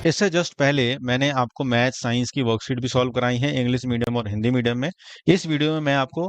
इससे जस्ट पहले मैंने आपको मैथ साइंस की वर्कशीट भी सॉल्व कराई है, इंग्लिश मीडियम और हिंदी मीडियम में। इस वीडियो में मैं आपको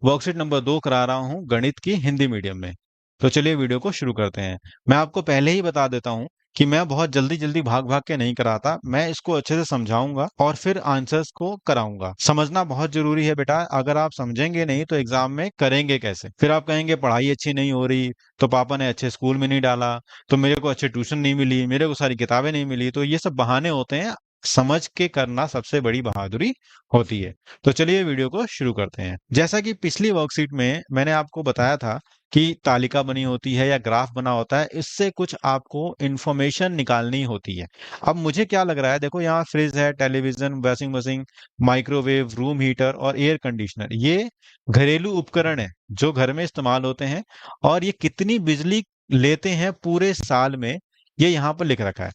वर्कशीट नंबर 2 करा रहा हूँ गणित की हिंदी मीडियम में। तो चलिए वीडियो को शुरू करते हैं। मैं आपको पहले ही बता देता हूँ कि मैं बहुत जल्दी जल्दी भाग भाग के नहीं कराता, मैं इसको अच्छे से समझाऊंगा और फिर आंसर्स को कराऊंगा। समझना बहुत जरूरी है बेटा, अगर आप समझेंगे नहीं तो एग्जाम में करेंगे कैसे? फिर आप कहेंगे पढ़ाई अच्छी नहीं हो रही, तो पापा ने अच्छे स्कूल में नहीं डाला, तो मेरे को अच्छे ट्यूशन नहीं मिली, मेरे को सारी किताबें नहीं मिली। तो ये सब बहाने होते हैं, समझ के करना सबसे बड़ी बहादुरी होती है। तो चलिए वीडियो को शुरू करते हैं। जैसा कि पिछली वर्कशीट में मैंने आपको बताया था कि तालिका बनी होती है या ग्राफ बना होता है, इससे कुछ आपको इंफॉर्मेशन निकालनी होती है। अब मुझे क्या लग रहा है, देखो यहाँ फ्रिज है, television, washing machine, microwave, room heater और एयर कंडीशनर, ये घरेलू उपकरण है जो घर में इस्तेमाल होते हैं। और ये कितनी बिजली लेते हैं पूरे साल में, ये यहाँ पर लिख रखा है।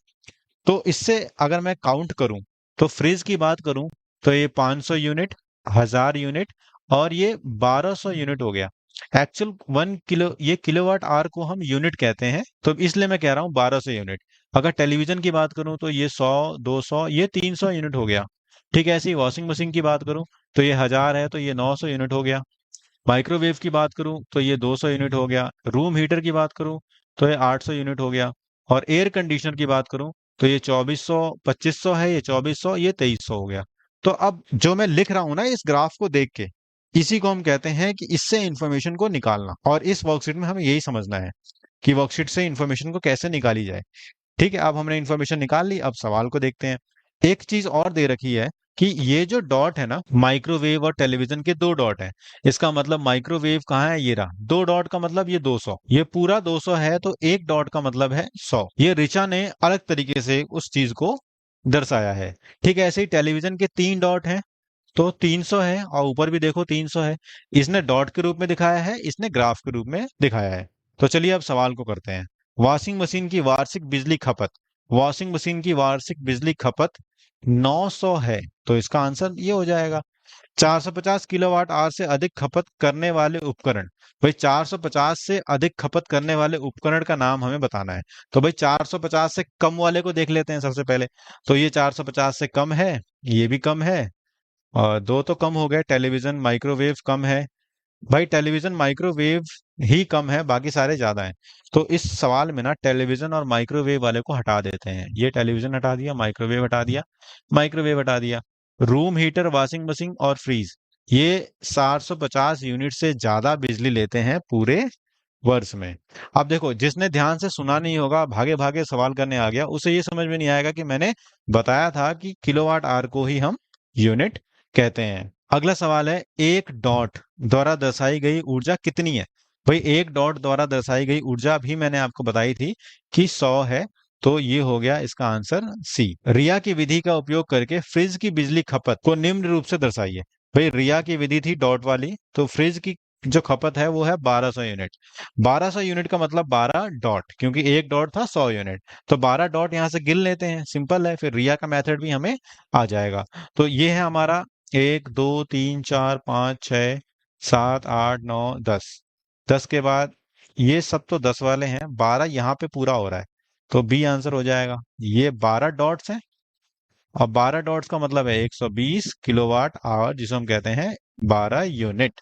तो इससे अगर मैं काउंट करूं, तो फ्रिज की बात करूं तो ये 500 यूनिट, 1000 यूनिट और ये 1200 यूनिट हो गया। एक्चुअल 1 किलो, ये किलोवाट आवर को हम यूनिट कहते हैं, तो इसलिए मैं कह रहा हूँ 1200 यूनिट। अगर टेलीविजन की बात करूं तो ये 100, 200, ये 300 यूनिट हो गया। ठीक है, ऐसे ही वॉशिंग मशीन की बात करूं तो ये 1000 है, तो ये 900 यूनिट हो गया। माइक्रोवेव की बात करूं तो ये 200 यूनिट हो गया। रूम हीटर की बात करूं तो ये 800 यूनिट हो गया। और एयर कंडीशनर की बात करूं तो ये 2400, 2500 है, ये 2400, ये 2300 हो गया। तो अब जो मैं लिख रहा हूं ना इस ग्राफ को देख के, इसी को हम कहते हैं कि इससे इंफॉर्मेशन को निकालना। और इस वर्कशीट में हमें यही समझना है कि वर्कशीट से इंफॉर्मेशन को कैसे निकाली जाए। ठीक है, अब हमने इन्फॉर्मेशन निकाल ली, अब सवाल को देखते हैं। एक चीज और दे रखी है कि ये जो डॉट है ना, माइक्रोवेव और टेलीविजन के दो डॉट हैं। इसका मतलब माइक्रोवेव कहाँ है, ये रहा। दो डॉट का मतलब ये 200, ये पूरा 200 है, तो एक डॉट का मतलब है 100। ये ऋचा ने अलग तरीके से उस चीज को दर्शाया है। ठीक है, ऐसे ही टेलीविजन के 3 डॉट हैं, तो 300 है, और ऊपर भी देखो 300 है। इसने डॉट के रूप में दिखाया है, इसने ग्राफ के रूप में दिखाया है। तो चलिए अब सवाल को करते हैं। वॉशिंग मशीन की वार्षिक बिजली खपत, वॉशिंग मशीन की वार्षिक बिजली खपत 900 है, तो इसका आंसर ये हो जाएगा। 450 किलोवाट आवर से अधिक खपत करने वाले उपकरण, भाई 450 से अधिक खपत करने वाले उपकरण का नाम हमें बताना है। तो भाई 450 से कम वाले को देख लेते हैं सबसे पहले। तो ये 450 से कम है, ये भी कम है, और दो तो कम हो गए, टेलीविजन माइक्रोवेव कम है। भाई टेलीविजन माइक्रोवेव ही कम है, बाकी सारे ज्यादा हैं। तो इस सवाल में ना टेलीविजन और माइक्रोवेव वाले को हटा देते हैं। ये टेलीविजन हटा दिया, माइक्रोवेव हटा दिया, माइक्रोवेव हटा दिया। रूम हीटर, वॉशिंग मशीन और फ्रीज, ये 450 यूनिट से ज्यादा बिजली लेते हैं पूरे वर्ष में। अब देखो, जिसने ध्यान से सुना नहीं होगा, भागे भागे सवाल करने आ गया, उसे ये समझ में नहीं आएगा कि मैंने बताया था कि किलोवाट आवर को ही हम यूनिट कहते हैं। अगला सवाल है, एक डॉट द्वारा दर्शाई गई ऊर्जा कितनी है? भाई एक डॉट द्वारा दर्शाई गई ऊर्जा भी मैंने आपको बताई थी कि 100 है, तो ये हो गया इसका आंसर सी। रिया की विधि का उपयोग करके फ्रिज की बिजली खपत को निम्न रूप से दर्शाइए। भाई रिया की विधि थी डॉट वाली, तो फ्रिज की जो खपत है वो है 1200 यूनिट। 1200 यूनिट का मतलब 12 डॉट, क्योंकि एक डॉट था 100 यूनिट, तो 12 डॉट यहां से गिन लेते हैं, सिंपल है। फिर रिया का मेथड भी हमें आ जाएगा। तो ये है हमारा 1, 2, 3, 4, 5, 6, 7, 8, 9, 10। 10 के बाद ये सब तो 10 वाले हैं, 12 यहाँ पे पूरा हो रहा है, तो बी आंसर हो जाएगा। ये 12 डॉट्स हैं, और 12 डॉट्स का मतलब है 120 किलोवाट आवर, जिसे हम कहते हैं 12 यूनिट।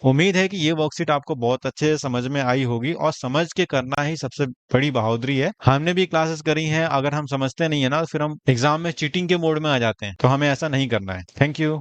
उम्मीद है कि ये वर्कशीट आपको बहुत अच्छे से समझ में आई होगी, और समझ के करना ही सबसे बड़ी बहादुरी है। हमने भी क्लासेस करी हैं, अगर हम समझते नहीं है ना, तो फिर हम एग्जाम में चीटिंग के मोड में आ जाते हैं, तो हमें ऐसा नहीं करना है। Thank you.